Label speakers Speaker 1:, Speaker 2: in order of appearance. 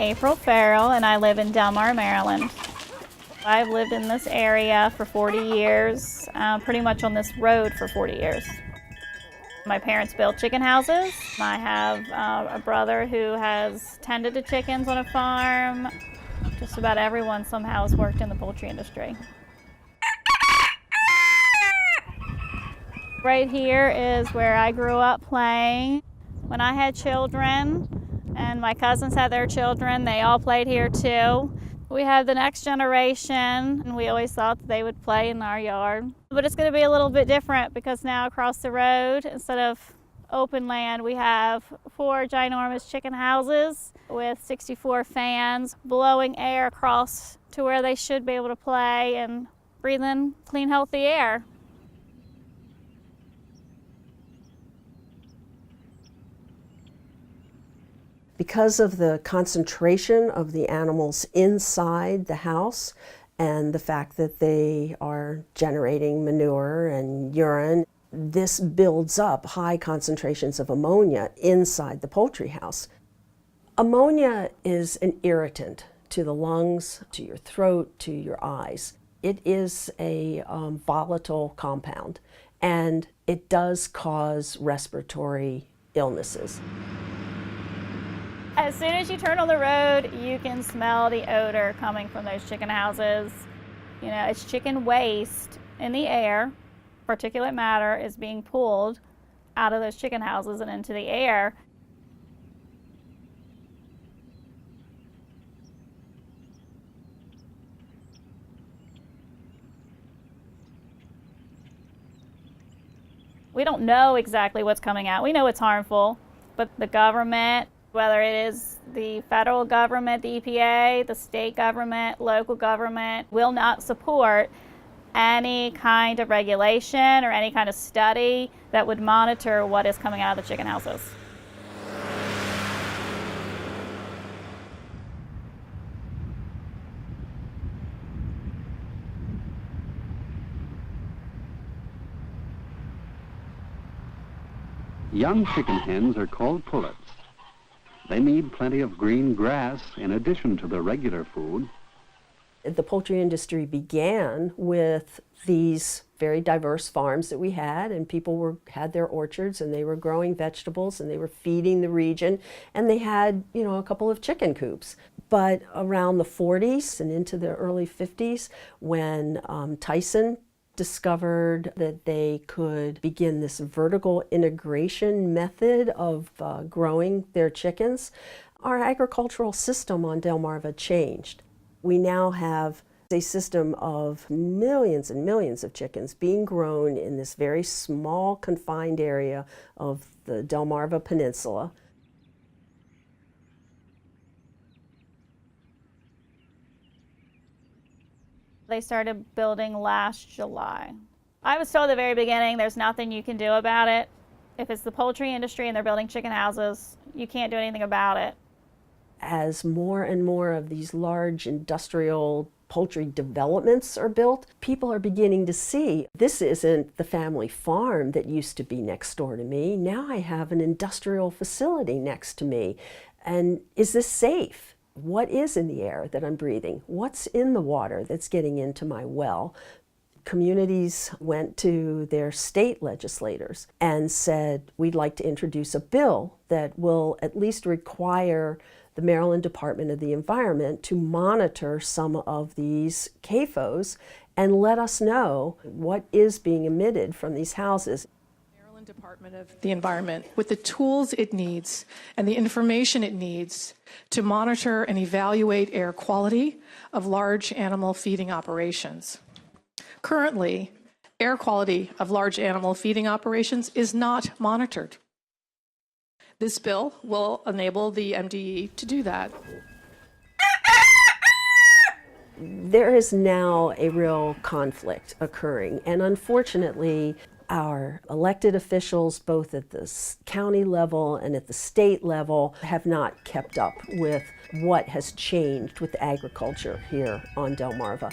Speaker 1: April Farrell, and I live in Delmarva, Maryland. I've lived in this area for 40 years, pretty much on this road for 40 years. My parents built chicken houses. I have a brother who has tended to chickens on a farm. Just about everyone somehow has worked in the poultry industry. Right here is where I grew up playing. When I had children and my cousins had their children, they all played here too. We have the next generation, and we always thought that they would play in our yard. But it's going to be a little bit different because now across the road, instead of open land, we have 4 ginormous chicken houses with 64 fans blowing air across to where they should be able to play and breathe in clean, healthy air.
Speaker 2: Because of the concentration of the animals inside the house and the fact that they are generating manure and urine, this builds up high concentrations of ammonia inside the poultry house. Ammonia is an irritant to the lungs, to your throat, to your eyes. It is a volatile compound, and it does cause respiratory illnesses.
Speaker 1: As soon as you turn on the road, you can smell the odor coming from those chicken houses. You know, it's chicken waste in the air. Particulate matter is being pulled out of those chicken houses and into the air. We don't know exactly what's coming out. We know it's harmful, but the government, whether it is the federal government, the EPA, the state government, local government, will not support any kind of regulation or any kind of study that would monitor what is coming out of the chicken houses.
Speaker 3: Young chicken hens are called pullets. They need plenty of green grass in addition to the regular food.
Speaker 2: The poultry industry began with these very diverse farms that we had, and people had their orchards, and they were growing vegetables, and they were feeding the region, and they had, you know, a couple of chicken coops. But around the 40s and into the early 50s, when Tyson discovered that they could begin this vertical integration method of growing their chickens, our agricultural system on Delmarva changed. We now have a system of millions and millions of chickens being grown in this very small confined area of the Delmarva Peninsula.
Speaker 1: They started building last July. I was told at the very beginning there's nothing you can do about it. If it's the poultry industry and they're building chicken houses, you can't do anything about it.
Speaker 2: As more and more of these large industrial poultry developments are built, people are beginning to see this isn't the family farm that used to be next door to me. Now I have an industrial facility next to me. And is this safe? What is in the air that I'm breathing? What's in the water that's getting into my well? Communities went to their state legislators and said, we'd like to introduce a bill that will at least require the Maryland Department of the Environment to monitor some of these CAFOs and let us know what is being emitted from these houses.
Speaker 4: Department of the Environment with the tools it needs and the information it needs to monitor and evaluate air quality of large animal feeding operations. Currently, air quality of large animal feeding operations is not monitored. This bill will enable the MDE to do that.
Speaker 2: There is now a real conflict occurring, and unfortunately, our elected officials, both at the county level and at the state level, have not kept up with what has changed with agriculture here on Delmarva.